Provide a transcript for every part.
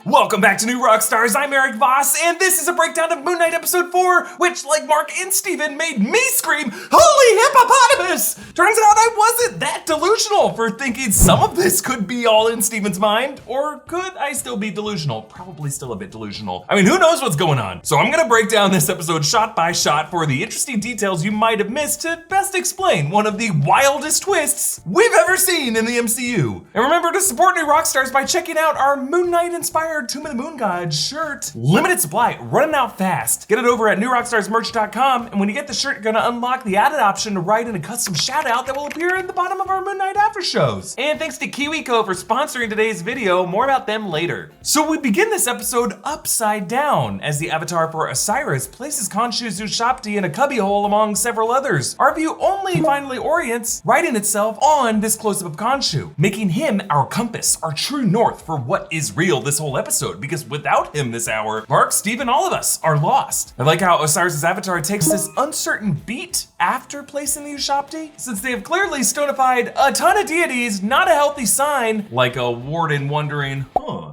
Welcome back to New Rockstars. I'm Erik Voss, and this is a breakdown of Moon Knight Episode 4, which, like Marc and Steven, made me scream, "Holy hippopotamus!" Turns out I wasn't that delusional for thinking some of this could be all in Steven's mind, or could I still be delusional? Probably still a bit delusional. I mean, who knows what's going on? So I'm gonna break down this episode shot by shot for the interesting details you might have missed to best explain one of the wildest twists we've ever seen in the MCU. And remember to support New Rockstars by checking out our Moon Knight-inspired Tomb of the Moon God shirt. Limited supply, running out fast. Get it over at newrockstarsmerch.com, and when you get the shirt, you're gonna unlock the added option to write in a custom shout out that will appear at the bottom of our Moon Knight after shows. And thanks to KiwiCo for sponsoring today's video. More about them later. So we begin this episode upside down as the avatar for Osiris places Khonshu Ushapti in a cubbyhole among several others. Our view only finally orients, righting itself on this close-up of Khonshu, making him our compass, our true north for what is real this whole episode, because without him this hour, Marc, Steven, all of us are lost. I like how Osiris' avatar takes this uncertain beat after placing the Ushapti, since they have clearly stonified a ton of deities, not a healthy sign, like a warden wondering,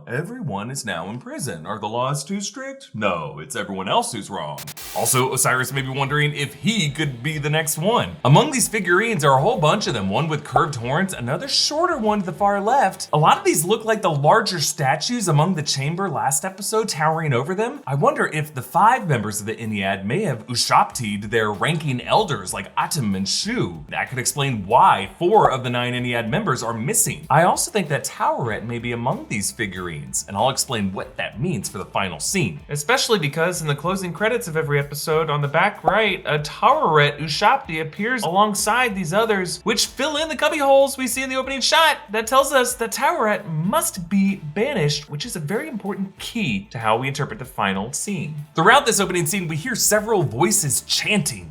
everyone is now in prison. Are the laws too strict? No, it's everyone else who's wrong. Also, Osiris may be wondering if he could be the next one. Among these figurines are a whole bunch of them, one with curved horns, another shorter one to the far left. A lot of these look like the larger statues among the chamber last episode towering over them. I wonder if the 5 members of the Ennead may have Ushapti'd their ranking elders like Atum and Shu. That could explain why 4 of the 9 Ennead members are missing. I also think that Taweret may be among these figurines, and I'll explain what that means for the final scene. Especially because in the closing credits of every episode, on the back right, a Taweret Ushapti appears alongside these others, which fill in the cubby holes we see in the opening shot. That tells us that Taweret must be banished, which is a very important key to how we interpret the final scene. Throughout this opening scene, we hear several voices chanting.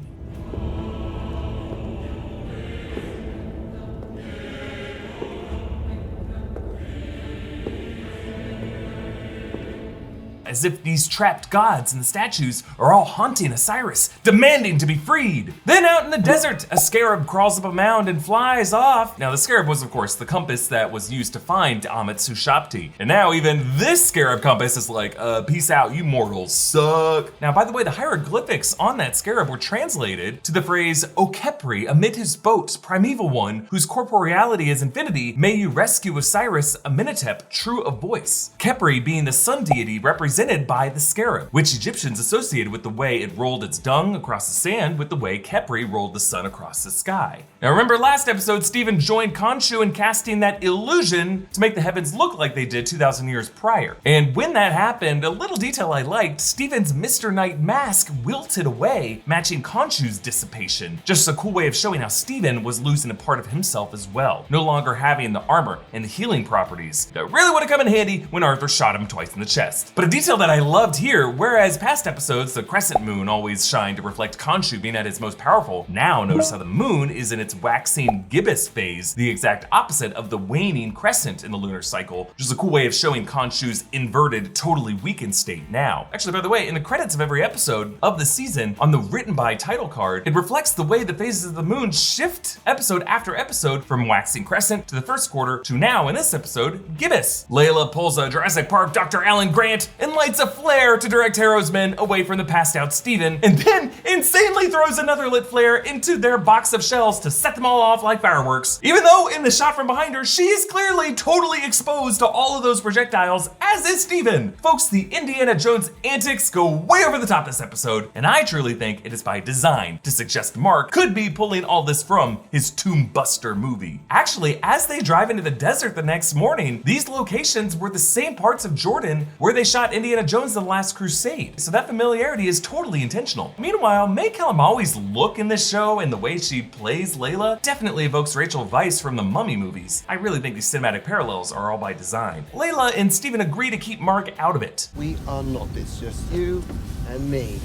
As if these trapped gods and the statues are all haunting Osiris, demanding to be freed. Then out in the desert, a scarab crawls up a mound and flies off. Now the scarab was of course the compass that was used to find Amit's Ushapti. And now even this scarab compass is like, peace out, you mortals suck. Now by the way, the hieroglyphics on that scarab were translated to the phrase, O Khepri, amid his boats, primeval one, whose corporeality is infinity, may you rescue Osiris, Amenhotep, true of voice. Khepri being the sun deity represented by the scarab, which Egyptians associated with the way it rolled its dung across the sand with the way Khepri rolled the sun across the sky. Now remember last episode, Steven joined Khonshu in casting that illusion to make the heavens look like they did 2,000 years prior. And when that happened, a little detail I liked, Steven's Mr. Knight mask wilted away, matching Khonshu's dissipation. Just a cool way of showing how Steven was losing a part of himself as well, no longer having the armor and the healing properties that really would have come in handy when Arthur shot him twice in the chest. But a detail that I loved here, whereas past episodes, the crescent moon always shined to reflect Khonshu being at his most powerful, now notice how the moon is in its waxing gibbous phase, the exact opposite of the waning crescent in the lunar cycle, which is a cool way of showing Khonshu's inverted, totally weakened state now. Actually, by the way, in the credits of every episode of the season, on the written by title card, it reflects the way the phases of the moon shift episode after episode from waxing crescent to the first quarter to now, in this episode, gibbous. Layla pulls a Jurassic Park Dr. Alan Grant and lights a flare to direct Harrow's men away from the passed out Steven, and then insanely throws another lit flare into their box of shells to set them all off like fireworks. Even though in the shot from behind her, she is clearly totally exposed to all of those projectiles, as is Steven. Folks, the Indiana Jones antics go way over the top this episode, and I truly think it is by design to suggest Marc could be pulling all this from his Tomb Buster movie. Actually, as they drive into the desert the next morning, these locations were the same parts of Jordan where they shot Indiana Jones in The Last Crusade, so that familiarity is totally intentional. Meanwhile, May Calamawai's look in this show and the way she plays Layla definitely evokes Rachel Weisz from the Mummy movies. I really think these cinematic parallels are all by design. Layla and Steven agree to keep Marc out of it. We are not, it's just you and me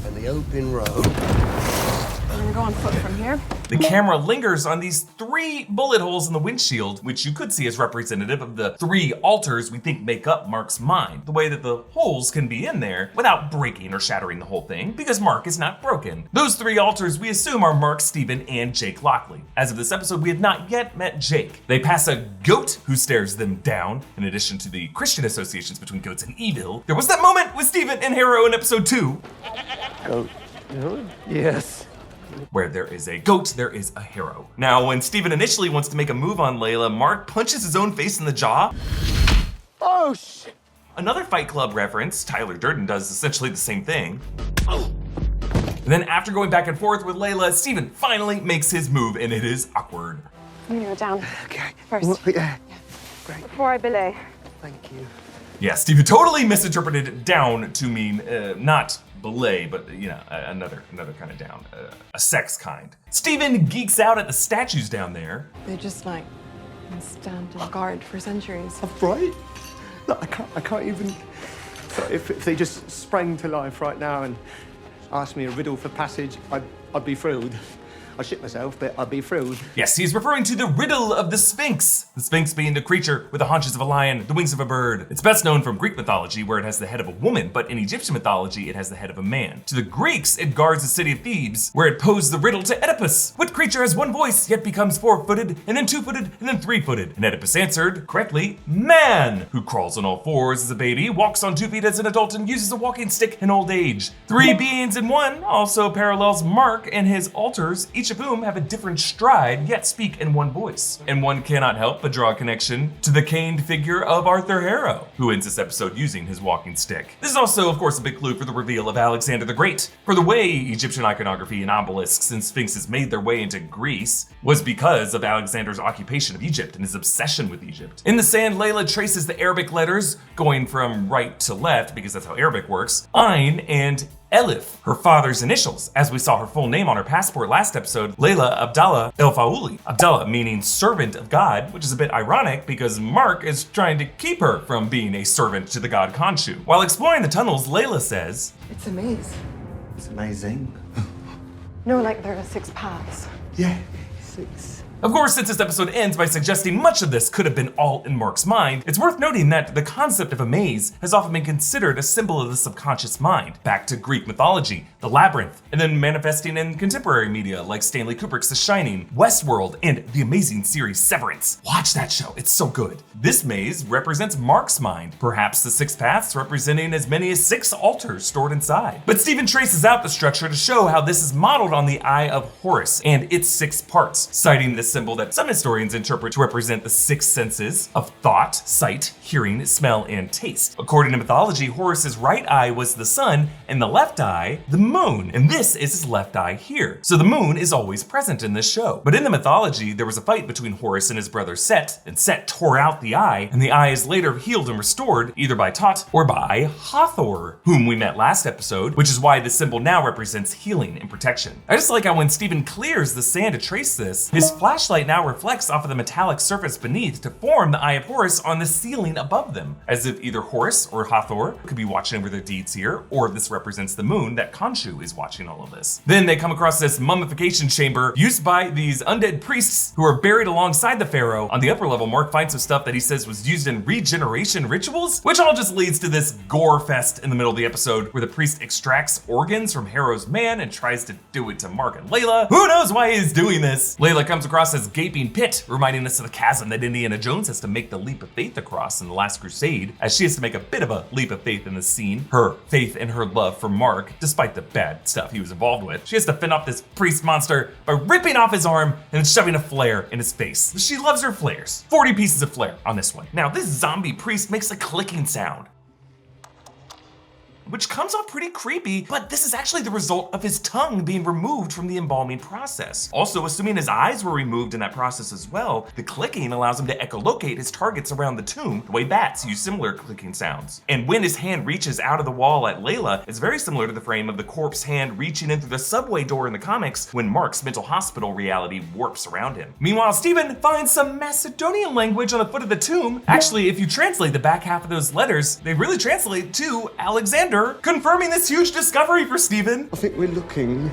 and the open road. I'm gonna go on foot from here. The camera lingers on these 3 bullet holes in the windshield, which you could see as representative of the 3 altars we think make up Mark's mind. The way that the holes can be in there without breaking or shattering the whole thing, because Mark is not broken. Those 3 altars we assume are Mark, Steven, and Jake Lockley. As of this episode, we have not yet met Jake. They pass a goat who stares them down. In addition to the Christian associations between goats and evil, there was that moment with Steven and Harrow in episode 2. Goat. Yes. Where there is a goat, there is a hero. Now, when Steven initially wants to make a move on Layla, Mark punches his own face in the jaw. Oh, shit. Another Fight Club reference, Tyler Durden does essentially the same thing. And then after going back and forth with Layla, Steven finally makes his move, and it is awkward. I'm gonna go down Okay. first. Well, yeah. Great. Before I belay. Thank you. Yeah, Steven totally misinterpreted down to mean not belay, but another kind of down, a sex kind. Steven geeks out at the statues down there. They just like stand and guard for centuries. Right? Look, I can't even. So if they just sprang to life right now and asked me a riddle for passage, I'd be thrilled. I shit myself, but I'd be thrilled. Yes, he's referring to the riddle of the Sphinx. The Sphinx being the creature with the haunches of a lion, the wings of a bird. It's best known from Greek mythology, where it has the head of a woman, but in Egyptian mythology, it has the head of a man. To the Greeks, it guards the city of Thebes, where it posed the riddle to Oedipus. What creature has 1 voice, yet becomes 4-footed, and then 2-footed, and then 3-footed? And Oedipus answered, correctly, man, who crawls on all 4s as a baby, walks on 2 feet as an adult, and uses a walking stick in old age. 3 beings in 1 also parallels Mark and his altars, each of whom have a different stride, yet speak in 1 voice. And one cannot help but draw a connection to the caned figure of Arthur Harrow, who ends this episode using his walking stick. This is also, of course, a big clue for the reveal of Alexander the Great. For the way Egyptian iconography and obelisks and sphinxes made their way into Greece was because of Alexander's occupation of Egypt and his obsession with Egypt. In the sand, Layla traces the Arabic letters, going from right to left, because that's how Arabic works, Ain and Elif, her father's initials, as we saw her full name on her passport last episode, Layla Abdallah El Faouli. Abdallah meaning servant of God, which is a bit ironic because Mark is trying to keep her from being a servant to the god Khonshu. While exploring the tunnels, Layla says, It's a maze. It's amazing. No, like there are 6 paths. Yeah, 6. Of course, since this episode ends by suggesting much of this could have been all in Mark's mind, it's worth noting that the concept of a maze has often been considered a symbol of the subconscious mind, back to Greek mythology, the labyrinth, and then manifesting in contemporary media like Stanley Kubrick's The Shining, Westworld, and the amazing series Severance. Watch that show, it's so good. This maze represents Mark's mind, perhaps the 6 paths representing as many as 6 altars stored inside. But Steven traces out the structure to show how this is modeled on the Eye of Horus and its 6 parts, citing this symbol that some historians interpret to represent the 6 senses of thought, sight, hearing, smell, and taste. According to mythology, Horus's right eye was the sun and the left eye, the moon, and this is his left eye here. So the moon is always present in this show. But in the mythology, there was a fight between Horus and his brother Set, and Set tore out the eye, and the eye is later healed and restored either by Tot or by Hathor, whom we met last episode, which is why this symbol now represents healing and protection. I just like how when Steven clears the sand to trace this, his flashlight now reflects off of the metallic surface beneath to form the Eye of Horus on the ceiling above them, as if either Horus or Hathor could be watching over their deeds here, or if this represents the moon that Khonshu is watching all of this. Then they come across this mummification chamber used by these undead priests who are buried alongside the pharaoh. On the upper level, Mark finds some stuff that he says was used in regeneration rituals, which all just leads to this gore fest in the middle of the episode where the priest extracts organs from Harrow's man and tries to do it to Mark and Layla. Who knows why he's doing this? Layla comes across this gaping pit, reminding us of the chasm that Indiana Jones has to make the leap of faith across in The Last Crusade, as she has to make a bit of a leap of faith in this scene. Her faith and her love for Mark, despite the bad stuff he was involved with. She has to fend off this priest monster by ripping off his arm and shoving a flare in his face. She loves her flares. 40 pieces of flare on this one. Now, this zombie priest makes a clicking sound, which comes off pretty creepy, but this is actually the result of his tongue being removed from the embalming process. Also, assuming his eyes were removed in that process as well, the clicking allows him to echolocate his targets around the tomb, the way bats use similar clicking sounds. And when his hand reaches out of the wall at Layla, it's very similar to the frame of the corpse hand reaching in through the subway door in the comics when Mark's mental hospital reality warps around him. Meanwhile, Steven finds some Macedonian language on the foot of the tomb. Actually, if you translate the back half of those letters, they really translate to Alexander, confirming this huge discovery for Steven. I think we're looking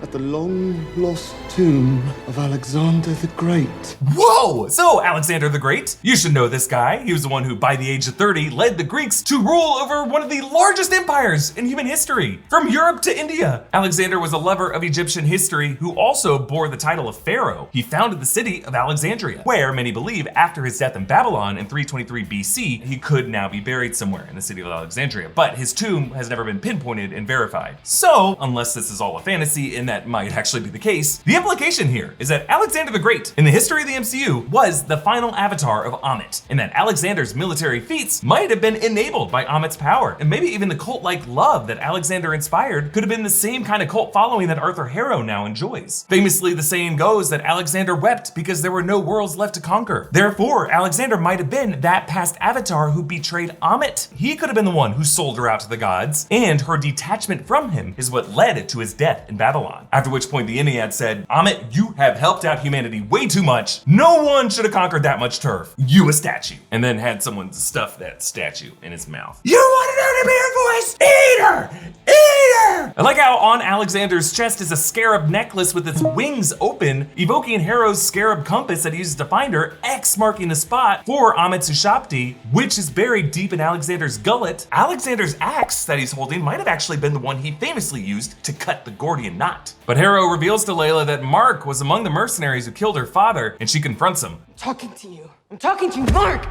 at the long-lost tomb of Alexander the Great. Whoa! So, Alexander the Great, you should know this guy. He was the one who, by the age of 30, led the Greeks to rule over one of the largest empires in human history, from Europe to India. Alexander was a lover of Egyptian history who also bore the title of Pharaoh. He founded the city of Alexandria, where many believe after his death in Babylon in 323 BC, he could now be buried somewhere in the city of Alexandria, but his tomb has never been pinpointed and verified. So, unless this is all a fantasy, and that might actually be the case, the implication here is that Alexander the Great, in the history of the MCU, was the final avatar of Ammit, and that Alexander's military feats might have been enabled by Ammit's power, and maybe even the cult-like love that Alexander inspired could have been the same kind of cult following that Arthur Harrow now enjoys. Famously, the saying goes that Alexander wept because there were no worlds left to conquer. Therefore, Alexander might have been that past avatar who betrayed Ammit. He could have been the one who sold her out to the gods, and her detachment from him is what led to his death in Babylon. After which point the Ennead said, Ammit, you have helped out humanity way too much. No one should have conquered that much turf. You a statue. And then had someone stuff that statue in his mouth. You wanted her to be her voice? Eat her! Eat her! I like how on Alexander's chest is a scarab necklace with its wings open, evoking Harrow's scarab compass that he uses to find her, X marking the spot for Ammit's Ushapti, which is buried deep in Alexander's gullet. Alexander's axe that he's holding might have actually been the one he famously used to cut the Gordian knot. But Harrow reveals to Layla that Mark was among the mercenaries who killed her father, and she confronts him. I'm talking to you. I'm talking to you, Mark!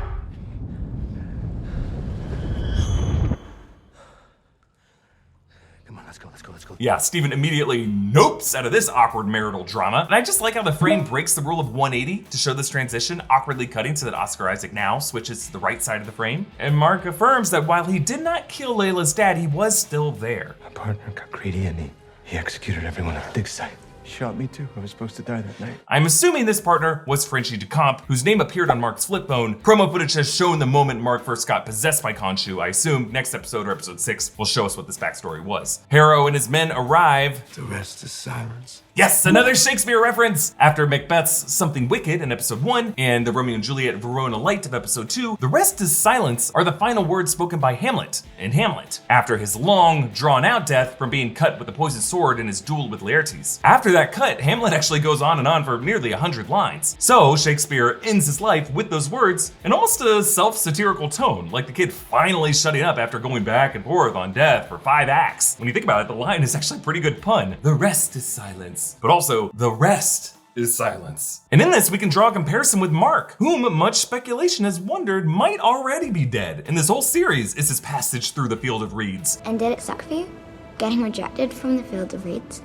Come on, let's go. Yeah, Steven immediately nopes out of this awkward marital drama. And I just like how the frame breaks the rule of 180 to show this transition, awkwardly cutting so that Oscar Isaac now switches to the right side of the frame. And Mark affirms that while he did not kill Layla's dad, he was still there. My partner got greedy and he executed everyone at the dig site. Shot me too. I was supposed to die that night. I'm assuming this partner was Frenchie Decamp, whose name appeared on Mark's flip phone. Promo footage has shown the moment Mark first got possessed by Khonshu. I assume next episode or episode 6 will show us what this backstory was. Harrow and his men arrive. The rest is silence. Yes, another Shakespeare reference! After Macbeth's Something Wicked in episode 1 and the Romeo and Juliet Verona Light of episode 2, the rest is silence are the final words spoken by Hamlet in Hamlet, after his long, drawn-out death from being cut with a poisoned sword in his duel with Laertes. After that cut, Hamlet actually goes on and on for nearly 100 lines. So Shakespeare ends his life with those words in almost a self-satirical tone, like the kid finally shutting up after going back and forth on death for 5 acts. When you think about it, the line is actually a pretty good pun. The rest is silence. But also, the rest is silence. And in this, we can draw a comparison with Mark, whom much speculation has wondered might already be dead. And this whole series is his passage through the field of reeds. And did it suck for you? Getting rejected from the field of reeds?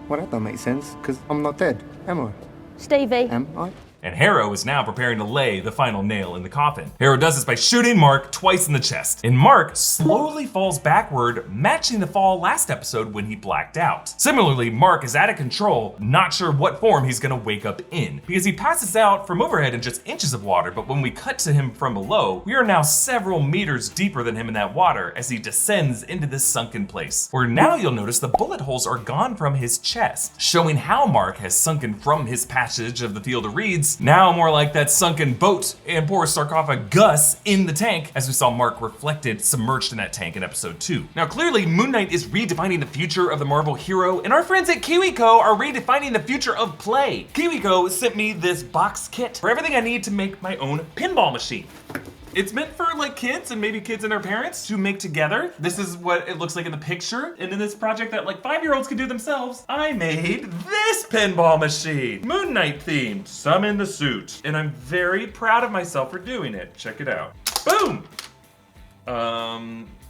Well, that don't make sense, because I'm not dead, am I? Stevie. Am I? And Harrow is now preparing to lay the final nail in the coffin. Harrow does this by shooting Mark twice in the chest, and Mark slowly falls backward, matching the fall last episode when he blacked out. Similarly, Mark is out of control, not sure what form he's gonna wake up in, because he passes out from overhead in just inches of water, but when we cut to him from below, we are now several meters deeper than him in that water as he descends into this sunken place, where now you'll notice the bullet holes are gone from his chest, showing how Mark has sunken from his passage of the field of reeds, now more like that sunken boat and poor sarcophagus in the tank, as we saw Mark reflected submerged in that tank in episode 2. Now clearly Moon Knight is redefining the future of the Marvel hero, and our friends at KiwiCo are redefining the future of play. KiwiCo sent me this box kit for everything I need to make my own pinball machine. It's meant for like kids and maybe kids and their parents to make together. This is what it looks like in the picture. And in this project that like 5-year-olds could do themselves, I made this pinball machine. Moon Knight themed, summon the suit. And I'm very proud of myself for doing it. Check it out. Boom!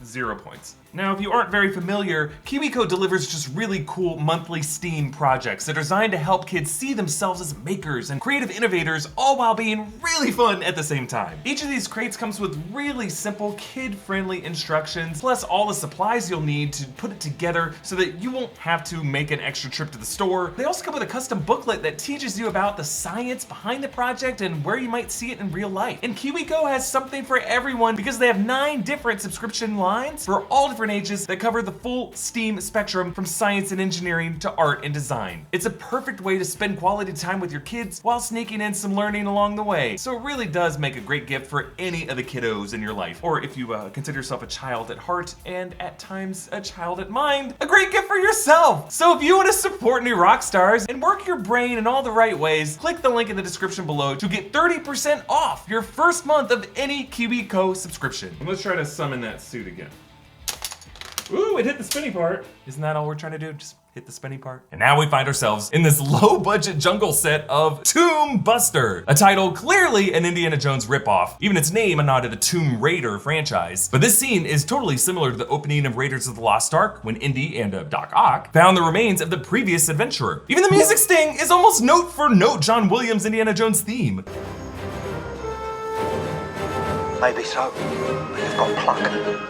0 points. Now, if you aren't very familiar, KiwiCo delivers just really cool monthly STEAM projects that are designed to help kids see themselves as makers and creative innovators, all while being really fun at the same time. Each of these crates comes with really simple, kid-friendly instructions, plus all the supplies you'll need to put it together so that you won't have to make an extra trip to the store. They also come with a custom booklet that teaches you about the science behind the project and where you might see it in real life. And KiwiCo has something for everyone because they have 9 different subscription lines lines for all different ages that cover the full STEAM spectrum from science and engineering to art and design. It's a perfect way to spend quality time with your kids while sneaking in some learning along the way. So it really does make a great gift for any of the kiddos in your life. Or if you consider yourself a child at heart and at times a child at mind, a great gift for yourself. So if you want to support new Rockstars and work your brain in all the right ways, click the link in the description below to get 30% off your first month of any KiwiCo subscription. And let's try to summon that suit again. Ooh, it hit the spinny part. Isn't that all we're trying to do? Just hit the spinny part. And now we find ourselves in this low-budget jungle set of Tomb Buster, a title clearly an Indiana Jones ripoff, even its name a nod to the Tomb Raider franchise. But this scene is totally similar to the opening of Raiders of the Lost Ark when Indy and Doc Ock found the remains of the previous adventurer. Even the music sting is almost note for note John Williams' Indiana Jones theme. Maybe so, but you've got pluck.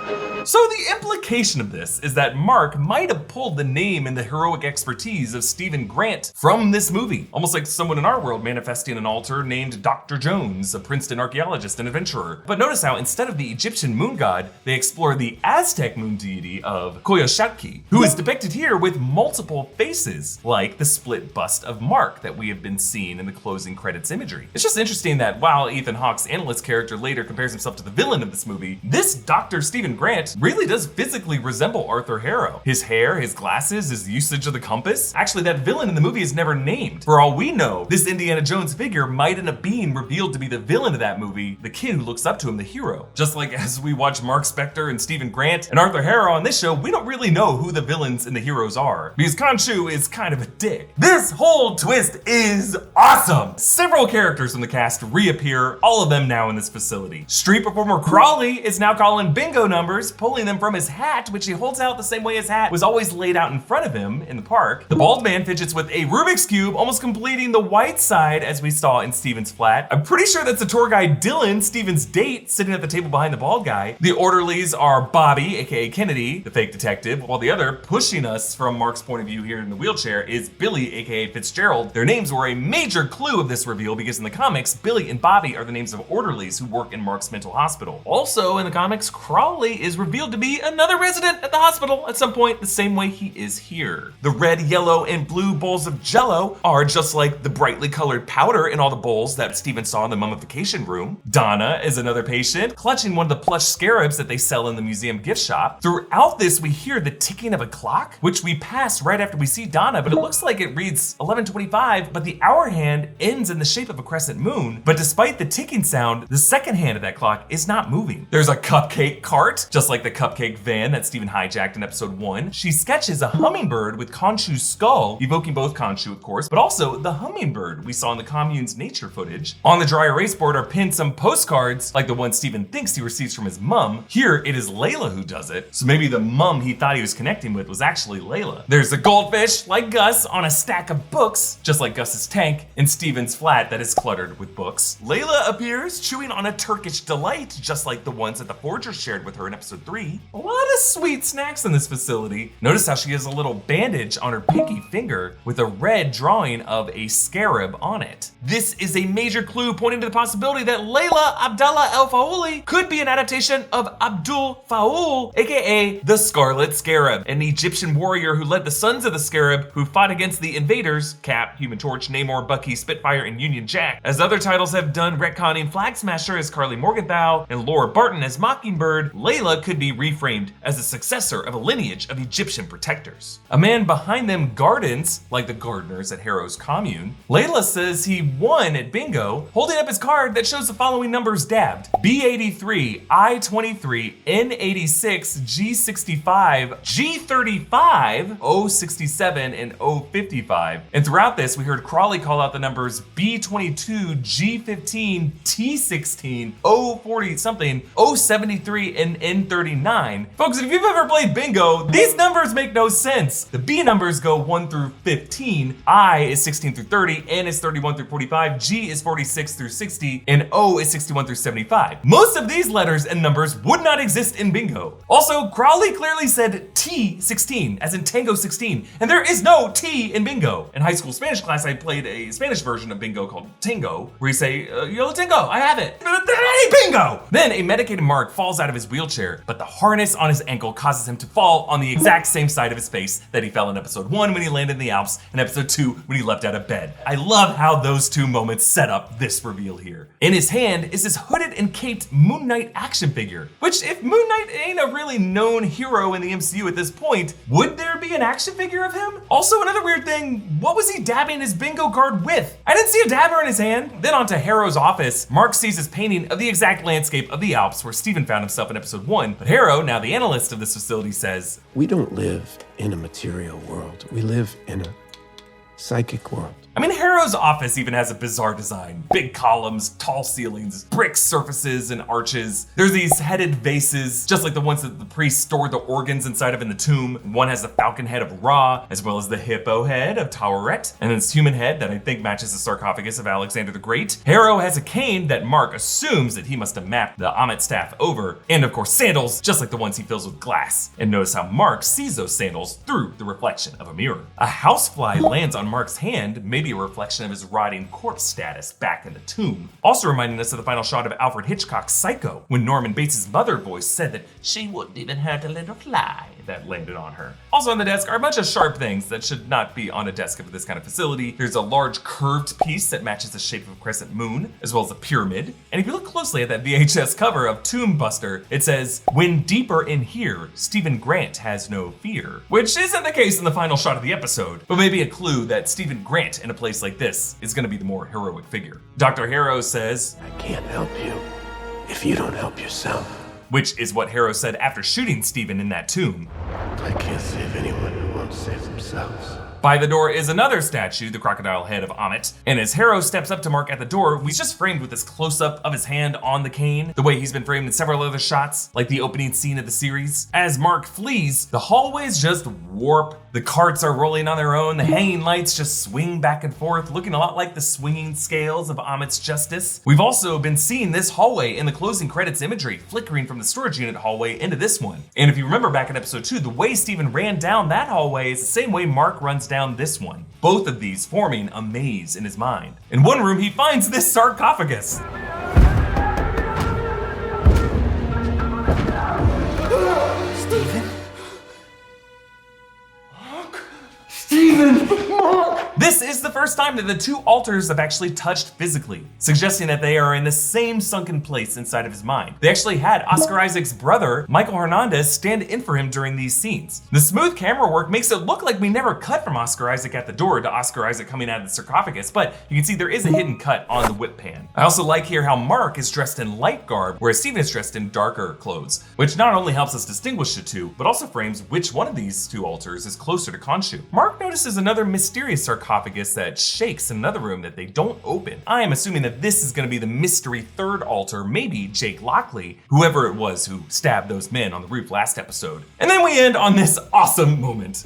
So the implication of this is that Marc might have pulled the name and the heroic expertise of Stephen Grant from this movie, almost like someone in our world manifesting an altar named Dr. Jones, a Princeton archaeologist and adventurer. But notice how instead of the Egyptian moon god, they explore the Aztec moon deity of Coyoxauhqui, who is depicted here with multiple faces, like the split bust of Marc that we have been seeing in the closing credits imagery. It's just interesting that while Ethan Hawke's analyst character later compares himself to the villain of this movie, this Dr. Stephen Grant really does physically resemble Arthur Harrow. His hair, his glasses, his usage of the compass. Actually, that villain in the movie is never named. For all we know, this Indiana Jones figure might end up being revealed to be the villain of that movie, the kid who looks up to him, the hero. Just like as we watch Mark Spector and Stephen Grant and Arthur Harrow on this show, we don't really know who the villains and the heroes are, because Khonshu is kind of a dick. This whole twist is awesome! Several characters from the cast reappear, all of them now in this facility. Street performer Crawley is now calling bingo numbers, pulling them from his hat, which he holds out the same way his hat was always laid out in front of him in the park. The bald man fidgets with a Rubik's Cube, almost completing the white side as we saw in Steven's flat. I'm pretty sure that's the tour guide Dylan, Steven's date, sitting at the table behind the bald guy. The orderlies are Bobby, aka Kennedy, the fake detective, while the other pushing us from Mark's point of view here in the wheelchair is Billy, aka Fitzgerald. Their names were a major clue of this reveal because in the comics, Billy and Bobby are the names of orderlies who work in Mark's mental hospital. Also in the comics, Crawley is revealed to be another resident at the hospital at some point, the same way he is here. The red, yellow, and blue bowls of Jello are just like the brightly colored powder in all the bowls that Steven saw in the mummification room. Donna is another patient, clutching one of the plush scarabs that they sell in the museum gift shop. Throughout this, we hear the ticking of a clock, which we pass right after we see Donna, but it looks like it reads 11:25, but the hour hand ends in the shape of a crescent moon. But despite the ticking sound, the second hand of that clock is not moving. There's a cupcake cart, just like the cupcake van that Steven hijacked in episode 1. She sketches a hummingbird with Khonshu's skull, evoking both Khonshu, of course, but also the hummingbird we saw in the commune's nature footage. On the dry erase board are pinned some postcards, like the one Steven thinks he receives from his mum. Here, it is Layla who does it, so maybe the mum he thought he was connecting with was actually Layla. There's a goldfish, like Gus, on a stack of books, just like Gus's tank, in Steven's flat that is cluttered with books. Layla appears, chewing on a Turkish delight, just like the ones that the Forger shared with her in episode 3. A lot of sweet snacks in this facility. Notice how she has a little bandage on her pinky finger with a red drawing of a scarab on it. This is a major clue pointing to the possibility that Layla Abdallah El Faouli could be an adaptation of Abdul Faoul, aka the Scarlet Scarab, an Egyptian warrior who led the Sons of the Scarab who fought against the invaders, Cap, Human Torch, Namor, Bucky, Spitfire, and Union Jack. As other titles have done, retconning Flag Smasher as Carly Morgenthau and Laura Barton as Mockingbird, Layla could be reframed as a successor of a lineage of Egyptian protectors. A man behind them gardens, like the gardeners at Harrow's commune. Layla says he won at bingo, holding up his card that shows the following numbers dabbed: B83, I23, N86, G65, G35, O67, and O55. And throughout this, we heard Crawley call out the numbers B22, G15, T16, O40 something, O73, and N39. Folks, if you've ever played bingo, these numbers make no sense. The B numbers go 1 through 15, I is 16 through 30, N is 31 through 45, G is 46 through 60, and O is 61 through 75. Most of these letters and numbers would not exist in bingo. Also, Crawley clearly said T16, as in Tango 16, and there is no T in bingo. In high school Spanish class, I played a Spanish version of bingo called Tango, where you say, yo, Tango, I have it. Bingo! Then a medicated Mark falls out of his wheelchair, but the harness on his ankle causes him to fall on the exact same side of his face that he fell in episode 1 when he landed in the Alps and episode 2 when he leapt out of bed. I love how those two moments set up this reveal here. In his hand is this hooded and caped Moon Knight action figure, which if Moon Knight ain't a really known hero in the MCU at this point, would there be an action figure of him? Also, another weird thing, what was he dabbing his bingo card with? I didn't see a dabber in his hand. Then on to Harrow's office, Mark sees his painting of the exact landscape of the Alps where Steven found himself in episode 1, but Harrow, now the analyst of this facility, says, We don't live in a material world. We live in a psychic world. I mean, Harrow's office even has a bizarre design. Big columns, tall ceilings, brick surfaces and arches. There's these headed vases, just like the ones that the priests stored the organs inside of in the tomb. One has the falcon head of Ra, as well as the hippo head of Taweret, and this human head that I think matches the sarcophagus of Alexander the Great. Harrow has a cane that Mark assumes that he must have mapped the Amet staff over, and of course sandals, just like the ones he fills with glass. And notice how Mark sees those sandals through the reflection of a mirror. A housefly lands on Mark's hand, maybe a reflection of his rotting corpse status back in the tomb. Also reminding us of the final shot of Alfred Hitchcock's Psycho, when Norman Bates' mother voice said that she wouldn't even hurt a little fly that landed on her. Also on the desk are a bunch of sharp things that should not be on a desk of this kind of facility. There's a large curved piece that matches the shape of a crescent moon, as well as a pyramid. And if you look closely at that VHS cover of Tomb Buster, it says, "When deeper in here, Stephen Grant has no fear," which isn't the case in the final shot of the episode, but maybe a clue that Stephen Grant in a place like this is gonna be the more heroic figure. Dr. Harrow says, I can't help you if you don't help yourself. which is what Harrow said after shooting Stephen in that tomb. I can't save anyone who won't save themselves. By the door is another statue, the crocodile head of Amet, and as Harrow steps up to Mark at the door, he's just framed with this close-up of his hand on the cane, the way he's been framed in several other shots, like the opening scene of the series. As Mark flees, the hallways just warp, the carts are rolling on their own, the hanging lights just swing back and forth, looking a lot like the swinging scales of Amet's justice. We've also been seeing this hallway in the closing credits imagery, flickering from the storage unit hallway into this one. And if you remember back in episode 2, the way Steven ran down that hallway is the same way Mark runs down this one. Both of these forming a maze in his mind. In one room, he finds this sarcophagus. This is the first time that the two altars have actually touched physically, suggesting that they are in the same sunken place inside of his mind. They actually had Oscar Isaac's brother, Michael Hernandez, stand in for him during these scenes. The smooth camera work makes it look like we never cut from Oscar Isaac at the door to Oscar Isaac coming out of the sarcophagus, but you can see there is a hidden cut on the whip pan. I also like here how Mark is dressed in light garb, whereas Steven is dressed in darker clothes, which not only helps us distinguish the two, but also frames which one of these two altars is closer to Khonshu. Mark notices another mysterious sarcophagus that shakes in another room that they don't open. I am assuming that this is going to be the mystery third altar, maybe Jake Lockley, whoever it was who stabbed those men on the roof last episode. And then we end on this awesome moment.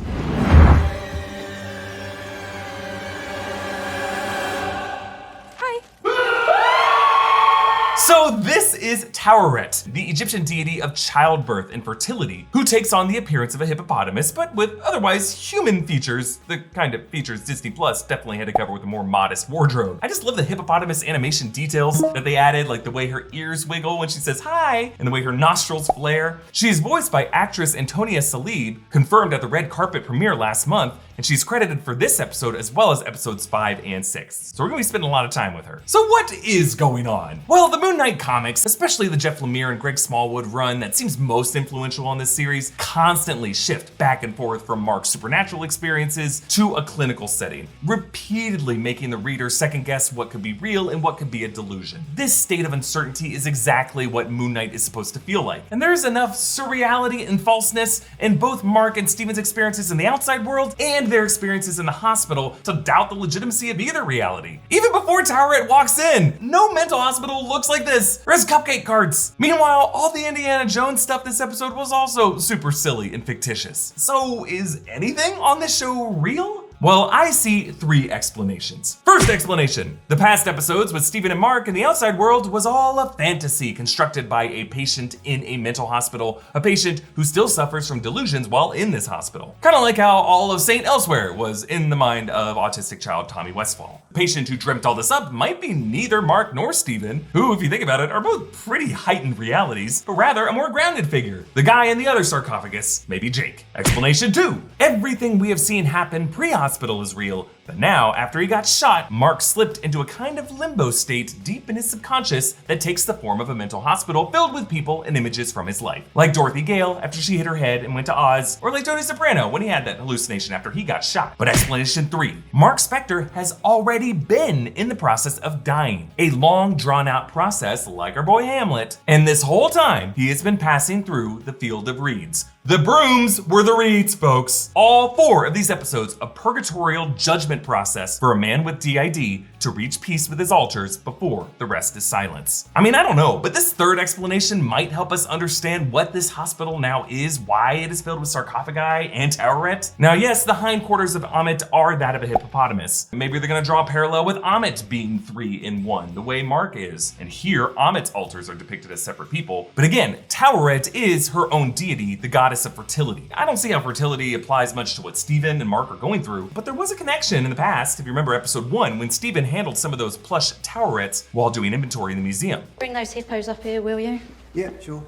So this is Taweret, the Egyptian deity of childbirth and fertility, who takes on the appearance of a hippopotamus, but with otherwise human features, the kind of features Disney Plus definitely had to cover with a more modest wardrobe. I just love the hippopotamus animation details that they added, like the way her ears wiggle when she says hi, and the way her nostrils flare. She is voiced by actress Antonia Salib, confirmed at the red carpet premiere last month, and she's credited for this episode as well as episodes 5 and 6. So we're gonna be spending a lot of time with her. So what is going on? Well, the Moon Knight comics, especially the Jeff Lemire and Greg Smallwood run that seems most influential on this series, constantly shift back and forth from Mark's supernatural experiences to a clinical setting, repeatedly making the reader second guess what could be real and what could be a delusion. This state of uncertainty is exactly what Moon Knight is supposed to feel like. And there's enough surreality and falseness in both Mark and Steven's experiences in the outside world and their experiences in the hospital to doubt the legitimacy of either reality. Even before Taweret walks in, no mental hospital looks like this. There's cupcake carts. Meanwhile, all the Indiana Jones stuff this episode was also super silly and fictitious. So is anything on this show real? Well, I see 3 explanations. First explanation, the past episodes with Steven and Marc in the outside world was all a fantasy constructed by a patient in a mental hospital, a patient who still suffers from delusions while in this hospital. Kind of like how all of St. Elsewhere was in the mind of autistic child Tommy Westfall. The patient who dreamt all this up might be neither Marc nor Steven, who, if you think about it, are both pretty heightened realities, but rather a more grounded figure. The guy in the other sarcophagus, maybe Jake. Explanation 2, everything we have seen happen pre-hospital is real, but now, after he got shot, Marc slipped into a kind of limbo state deep in his subconscious that takes the form of a mental hospital filled with people and images from his life. Like Dorothy Gale after she hit her head and went to Oz, or like Tony Soprano when he had that hallucination after he got shot. But explanation 3, Marc Spector has already been in the process of dying. A long drawn out process like our boy Hamlet. And this whole time, he has been passing through the field of reeds. The brooms were the reeds, folks. All 4 of these episodes, a purgatorial judgment process for a man with DID to reach peace with his altars before the rest is silence. I mean, I don't know, but this 3rd explanation might help us understand what this hospital now is, why it is filled with sarcophagi and Taweret. Now, yes, the hindquarters of Ammit are that of a hippopotamus. Maybe they're gonna draw a parallel with Ammit being 3 in 1, the way Marc is. And here, Ammit's altars are depicted as separate people. But again, Taweret is her own deity, the goddess of fertility. I don't see how fertility applies much to what Steven and Marc are going through, but there was a connection in the past, if you remember episode 1, when Steven handled some of those plush Tawerets while doing inventory in the museum. Bring those hippos up here, will you? Yeah, sure.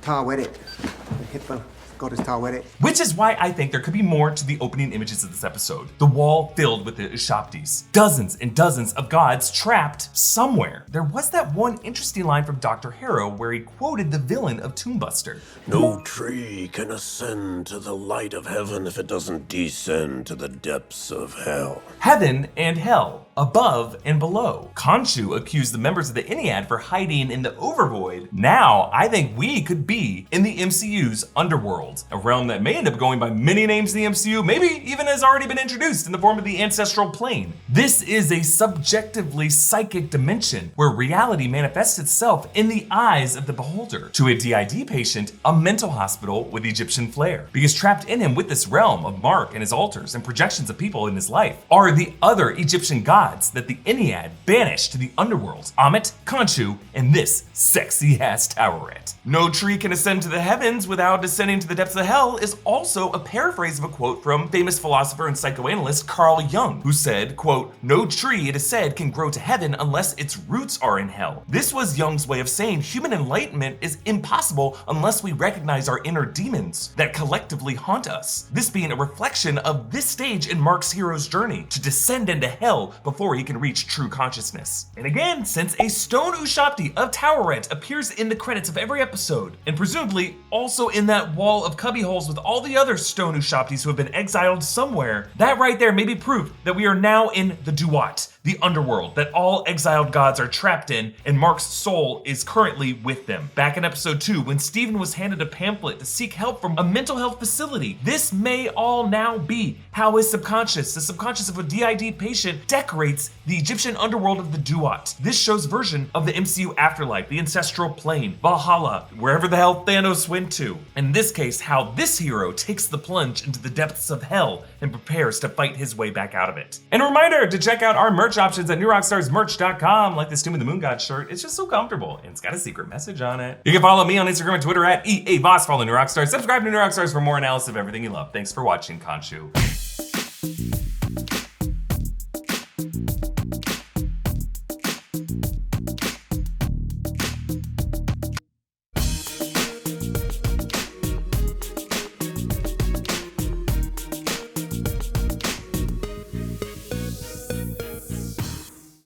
Taweret. The hippo. Goddess Taweret. Which is why I think there could be more to the opening images of this episode. The wall filled with the Ushaptis. Dozens and dozens of gods trapped somewhere. There was that one interesting line from Dr. Harrow where he quoted the villain of Tombbuster. No tree can ascend to the light of heaven if it doesn't descend to the depths of hell. Heaven and hell, above and below. Khonshu accused the members of the Ennead for hiding in the Overvoid. Now, I think we could be in the MCU's underworld, a realm that may end up going by many names in the MCU, maybe even has already been introduced in the form of the ancestral plane. This is a subjectively psychic dimension where reality manifests itself in the eyes of the beholder. To a DID patient, a mental hospital with Egyptian flair. Because trapped in him with this realm of Marc and his altars and projections of people in his life are the other Egyptian gods that the Ennead banished to the underworld. Ammit, Khonshu, and this sexy-ass Taweret. No tree can ascend to the heavens without descending to the depths of hell is also a paraphrase of a quote from famous philosopher and psychoanalyst Carl Jung, who said, quote, "No tree, it is said, can grow to heaven unless its roots are in hell." This was Jung's way of saying human enlightenment is impossible unless we recognize our inner demons that collectively haunt us. This being a reflection of this stage in Marc's hero's journey to descend into hell before he can reach true consciousness. And again, since a stone Ushapti of Taweret appears in the credits of every episode, and presumably also in that wall of cubbyholes with all the other stone Ushaptis who have been exiled somewhere, that right there may be proof that we are now in the Duat, the underworld that all exiled gods are trapped in, and Marc's soul is currently with them. Back in episode 2, when Steven was handed a pamphlet to seek help from a mental health facility, this may all now be how his subconscious, the subconscious of a DID patient, decorates the Egyptian underworld of the Duat. This show's version of the MCU afterlife, the ancestral plane, Valhalla, wherever the hell Thanos went to. In this case, how this hero takes the plunge into the depths of hell and prepares to fight his way back out of it. And a reminder to check out our merch options at newrockstarsmerch.com, like this Tomb of the Moon God shirt. It's just so comfortable, and it's got a secret message on it. You can follow me on Instagram and Twitter at EA Voss, follow New Rockstars, subscribe to New Rockstars for more analysis of everything you love. Thanks for watching, Khonshu.